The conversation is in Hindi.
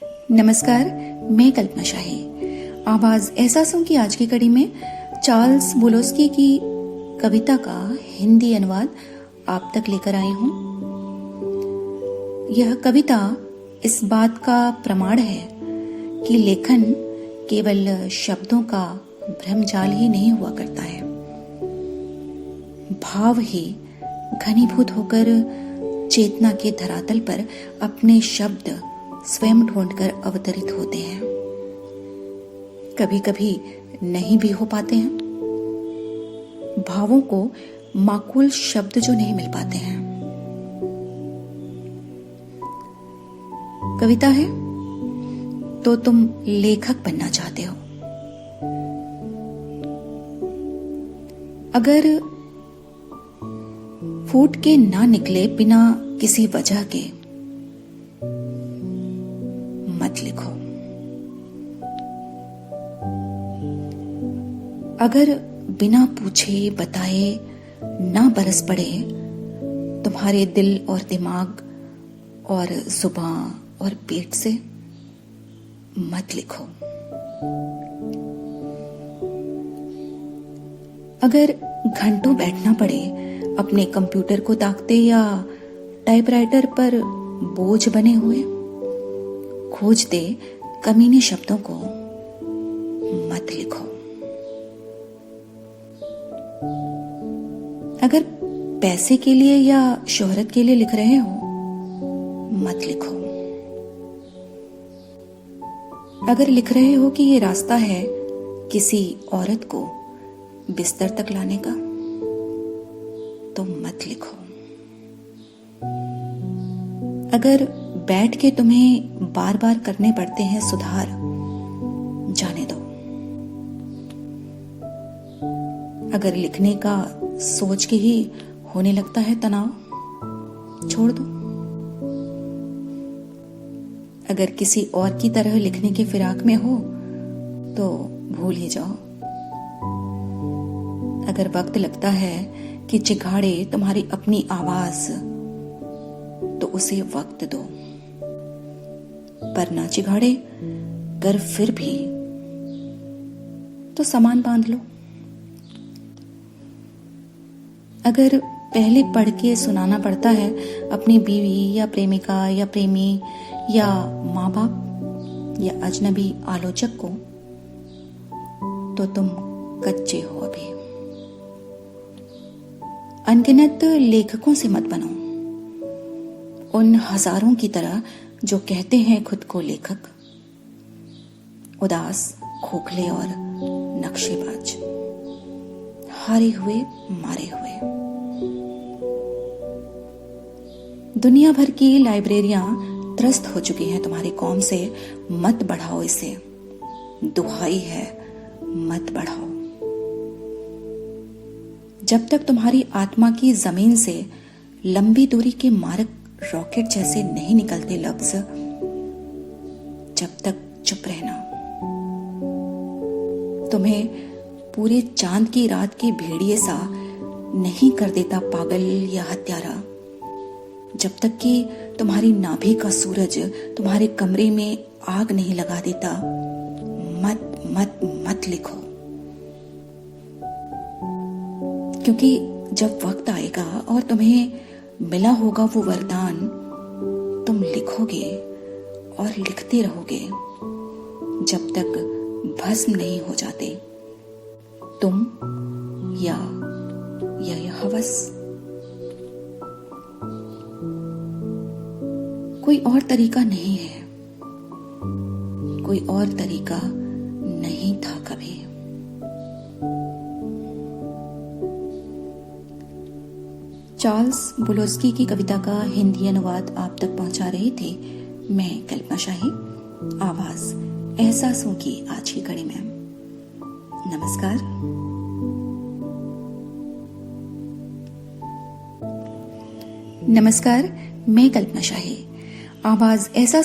नमस्कार, मैं कल्पना शाही। आवाज एहसासों की आज की कड़ी में चार्ल्स बुलोस्की की कविता का हिंदी अनुवाद आप तक लेकर आई हूं। यह कविता इस बात का प्रमाण है कि लेखन केवल शब्दों का भ्रमजाल ही नहीं हुआ करता है, भाव ही घनीभूत होकर चेतना के धरातल पर अपने शब्द स्वयं ढूंढकर अवतरित होते हैं। कभी कभी नहीं भी हो पाते हैं, भावों को माकूल शब्द जो नहीं मिल पाते हैं। कविता है तो तुम लेखक बनना चाहते हो। अगर फूट के ना निकले बिना किसी वजह के, मत लिखो। अगर बिना पूछे बताए ना बरस पड़े तुम्हारे दिल और दिमाग और जुबान और पेट से, मत लिखो। अगर घंटों बैठना पड़े अपने कंप्यूटर को ताकते या टाइपराइटर पर बोझ बने हुए खोजते कमीने शब्दों को, मत लिखो। अगर पैसे के लिए या शोहरत के लिए लिख रहे हो, मत लिखो। अगर लिख रहे हो कि ये रास्ता है किसी औरत को बिस्तर तक लाने का, तो मत लिखो। अगर बैठ के तुम्हें बार बार करने पड़ते हैं सुधार, जाने दो। अगर लिखने का सोच के ही होने लगता है तनाव, छोड़ दो। अगर किसी और की तरह लिखने के फिराक में हो तो भूल ही जाओ। अगर वक्त लगता है कि चिघाड़े तुम्हारी अपनी आवाज, तो उसे वक्त दो, पर ना चिघाड़े कर फिर भी तो सामान बांध लो। अगर पहले पढ़ के सुनाना पड़ता है अपनी बीवी या प्रेमिका या प्रेमी या माँ बाप या अजनबी आलोचक को, तो तुम कच्चे हो अभी। अनगिनत लेखकों से मत बनो, उन हजारों की तरह जो कहते हैं खुद को लेखक, उदास, खोखले और नक्शेबाज, हारे हुए मारे हुए। दुनिया भर की लाइब्रेरियां त्रस्त हो चुकी हैं तुम्हारी कौम से, मत बढ़ाओ इसे, दुहाई है मत बढ़ाओ। जब तक तुम्हारी आत्मा की जमीन से लंबी दूरी के मारक रॉकेट जैसे नहीं निकलते लफ्ज, जब तक चुप रहना। तुम्हें पूरे चांद की रात के भेड़िए सा नहीं कर देता पागल या हत्यारा, जब तक कि तुम्हारी नाभि का सूरज तुम्हारे कमरे में आग नहीं लगा देता, मत मत मत लिखो। क्योंकि जब वक्त आएगा और तुम्हें मिला होगा वो वरदान, तुम लिखोगे और लिखते रहोगे जब तक भस्म नहीं हो जाते तुम या यह हवस। कोई और तरीका नहीं है, कोई और तरीका नहीं था कभी। चार्ल्स बुलोस्की की कविता का हिंदी अनुवाद आप तक पहुंचा रही थी मैं कल्पना शाही। आवाज एहसासों की आज की कड़ी में। नमस्कार। नमस्कार, मैं कल्पना शाही। आवाज एहसास